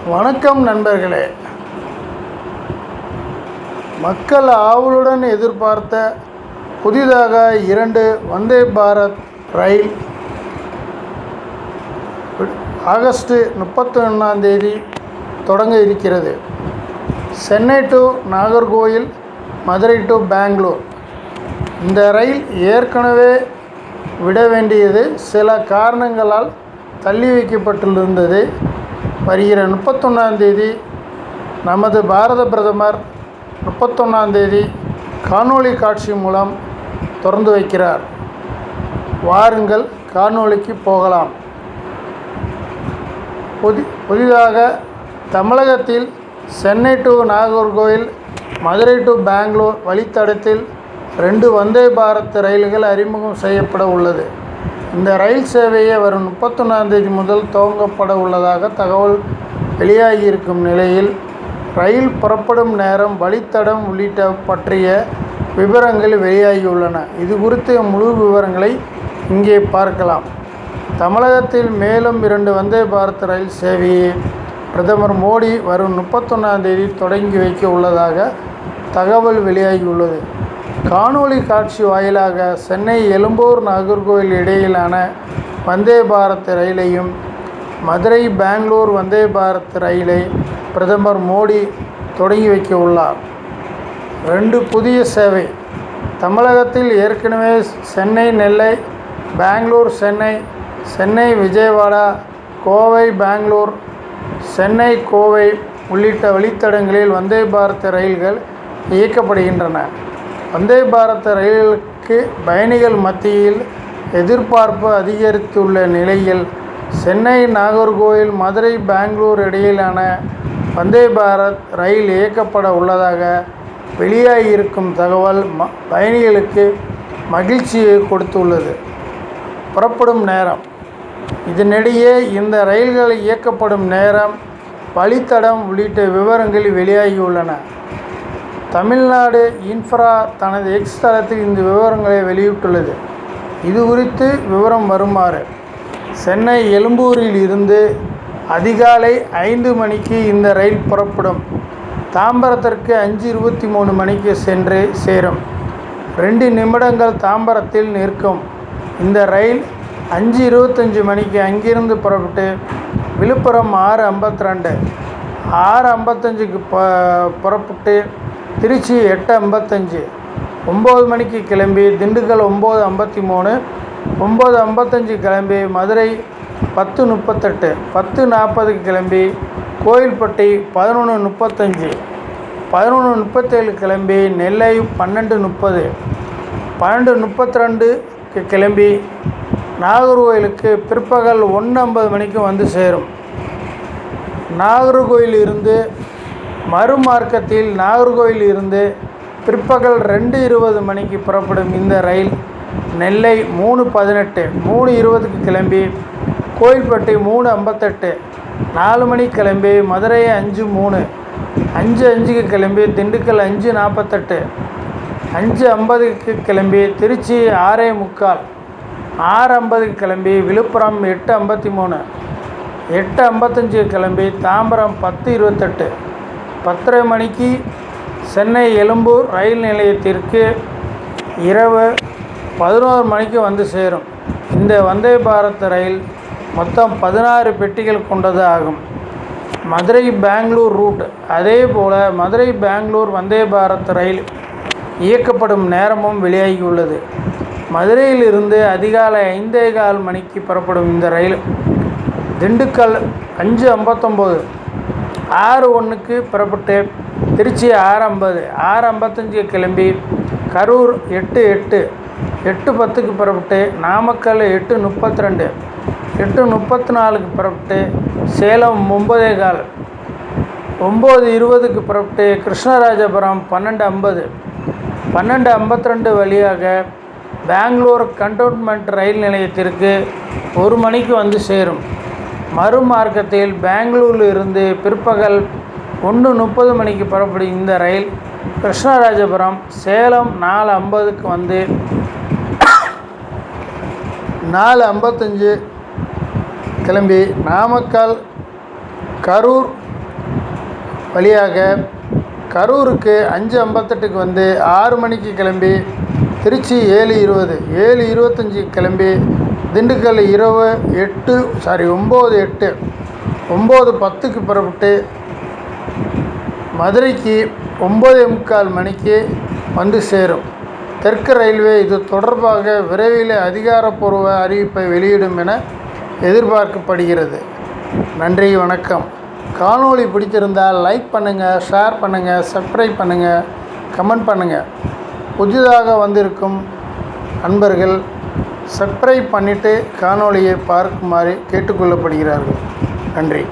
வணக்கம் நண்பர்களே. மக்கள் ஆவலுடன் எதிர்பார்த்த புதிதாக 2 வந்தே பாரத் ரயில் ஆகஸ்ட் 31 தொடங்க இருக்கிறது. Chennai to Nagercoil, Madurai to Bangalore. இந்த ரயில் ஏற்கனவே விட வேண்டியது சில காரணங்களால் தள்ளி வைக்கப்பட்டிருந்தது. வருகிற 31 நமது பாரத பிரதமர் 31 காணொளி காட்சி மூலம் திறந்து வைக்கிறார். வாருங்கள், காணொளிக்கு போகலாம். புதிதாக தமிழகத்தில் சென்னை டு நாகர்கோயில், மதுரை டு பெங்களூர் வழித்தடத்தில் 2 வந்தே பாரத் ரயில்கள் அறிமுகம் செய்யப்பட உள்ளது. இந்த ரயில் சேவையை வரும் 31 முதல் துவங்கப்பட உள்ளதாக தகவல் வெளியாகியிருக்கும் நிலையில், ரயில் புறப்படும் நேரம், வழித்தடம் உள்ளிட்ட பற்றிய விவரங்கள் வெளியாகியுள்ளன. இது குறித்த முழு விவரங்களை இங்கே பார்க்கலாம். தமிழகத்தில் மேலும் 2 வந்தே பாரத் ரயில் சேவையை பிரதமர் மோடி வரும் 31 தொடங்கி வைக்க உள்ளதாக தகவல் வெளியாகியுள்ளது. காணொளி காட்சி வாயிலாக சென்னை எழும்பூர் நாகர்கோவில் இடையிலான வந்தே பாரத் ரயிலையும், மதுரை பெங்களூர் வந்தே பாரத் ரயிலை பிரதமர் மோடி தொடங்கி வைக்க உள்ளார். 2 புதிய சேவை. தமிழகத்தில் ஏற்கனவே சென்னை நெல்லை, பெங்களூர் சென்னை, சென்னை விஜயவாடா, கோவை பெங்களூர், சென்னை கோவை உள்ளிட்ட வழித்தடங்களில் வந்தே பாரத் ரயில்கள் இயக்கப்படுகின்றன. வந்தே பாரத் ரயில்களுக்கு பயணிகள் மத்தியில் எதிர்பார்ப்பு அதிகரித்துள்ள நிலையில், சென்னை நாகர்கோவில், மதுரை பெங்களூர் இடையிலான வந்தே பாரத் ரயில் இயக்கப்பட உள்ளதாக வெளியாகியிருக்கும் தகவல் பயணிகளுக்கு மகிழ்ச்சியை கொடுத்துள்ளது. புறப்படும் நேரம். இதனிடையே இந்த ரயில்கள் இயக்கப்படும் நேரம், வழித்தடம் உள்ளிட்ட விவரங்கள் வெளியாகியுள்ளன. தமிழ்நாடு இன்ஃப்ரா தனது எக்ஸ் தளத்தில் இந்த விவரங்களை வெளியிட்டுள்ளது. இது குறித்து விவரம் வருமாறு: சென்னை எழும்பூரில் இருந்து அதிகாலை 5 மணிக்கு இந்த ரயில் புறப்படும். தாம்பரத்திற்கு 5:23 மணிக்கு சென்று சேரும். 2 நிமிடங்கள் தாம்பரத்தில் நிற்கும். இந்த ரயில் 5:25 மணிக்கு அங்கிருந்து புறப்பட்டு விழுப்புரம் 6:52, 6:55க்கு புறப்பட்டு திருச்சி 8:55, 9 மணிக்கு கிளம்பி திண்டுக்கல் 9:53, 9:55 கிளம்பி மதுரை 10:38, 10:40க்கு கிளம்பி கோயில்பட்டி 11:35, 11:37 கிளம்பி நெல்லை 12:30, 12:32க்கு கிளம்பி நாகர்கோயிலுக்கு பிற்பகல் 1:50 மணிக்கு வந்து சேரும். நாகர்கோயிலிருந்து மறுமார்க்கத்தில் நாகர்கோயில் இருந்து பிற்பகல் 2:20 மணிக்கு புறப்படும் இந்த ரயில் நெல்லை 3:18, 3:20க்கு கிளம்பி கோயில்பட்டி 3:58, 4 மணிக்கு கிளம்பி மதுரை 5:03, 5:05க்கு கிளம்பி திண்டுக்கல் 5:48, 5:50க்கு கிளம்பி திருச்சி 6:45, 6:50க்கு கிளம்பி விழுப்புரம் 8:53, 8:55க்கு கிளம்பி தாம்பரம் 10:28, 10:30 மணிக்கு சென்னை எழும்பூர் ரயில் நிலையத்திற்கு இரவு 11 மணிக்கு வந்து சேரும். இந்த வந்தே பாரத் ரயில் மொத்தம் 16 பெட்டிகள் கொண்டது ஆகும். மதுரை பெங்களூர் ரூட். அதேபோல் மதுரை பெங்களூர் வந்தே பாரத் ரயில் இயக்கப்படும் நேரமும் வெளியாகியுள்ளது. மதுரையிலிருந்து அதிகாலை 5:15 மணிக்கு புறப்படும் இந்த ரயில் திண்டுக்கல் 5:59, 6:01க்கு புறப்பட்டு திருச்சி 6:50, 6:55க்கு கிளம்பி கரூர் 8:08, 8:10க்கு புறப்பட்டு நாமக்கல் 8:32, 8:34க்கு புறப்பட்டு சேலம் 9:15, 9:20க்கு புறப்பட்டு கிருஷ்ணராஜபுரம் 12:50, 12:52 வழியாக பெங்களூர் கண்டோன்மெண்ட் ரயில் நிலையத்திற்கு 1 மணிக்கு வந்து சேரும். மறுமார்க்கத்தில் பெங்களூரில் இருந்து பிற்பகல் 1:30 மணிக்கு புறப்படும் இந்த ரயில் கிருஷ்ணராஜபுரம், சேலம் 4:50க்கு வந்து 4:55 கிளம்பி நாமக்கல், கரூர் வழியாக கரூருக்கு 5:58க்கு வந்து 6 மணிக்கு கிளம்பி திருச்சி 7:25 கிளம்பி திண்டுக்கல் இரவு 9:10க்கு புறப்பட்டு மதுரைக்கு 9:45 மணிக்கு வந்து சேரும். தெற்கு ரயில்வே இது தொடர்பாக விரைவில் அதிகாரப்பூர்வ அறிவிப்பை வெளியிடும் என எதிர்பார்க்கப்படுகிறது. நன்றி, வணக்கம். காணொளி பிடித்திருந்தால் லைக் பண்ணுங்கள், ஷேர் பண்ணுங்கள், சப்ஸ்கிரைப் பண்ணுங்கள், கமெண்ட் பண்ணுங்கள். புதிதாக வந்திருக்கும் அன்பர்கள் சப்ஸ்கிரைப் பண்ணிவிட்டு காணொளியை பார்க்குமாறு கேட்டுக்கொள்ளப்படுகிறார்கள். நன்றி.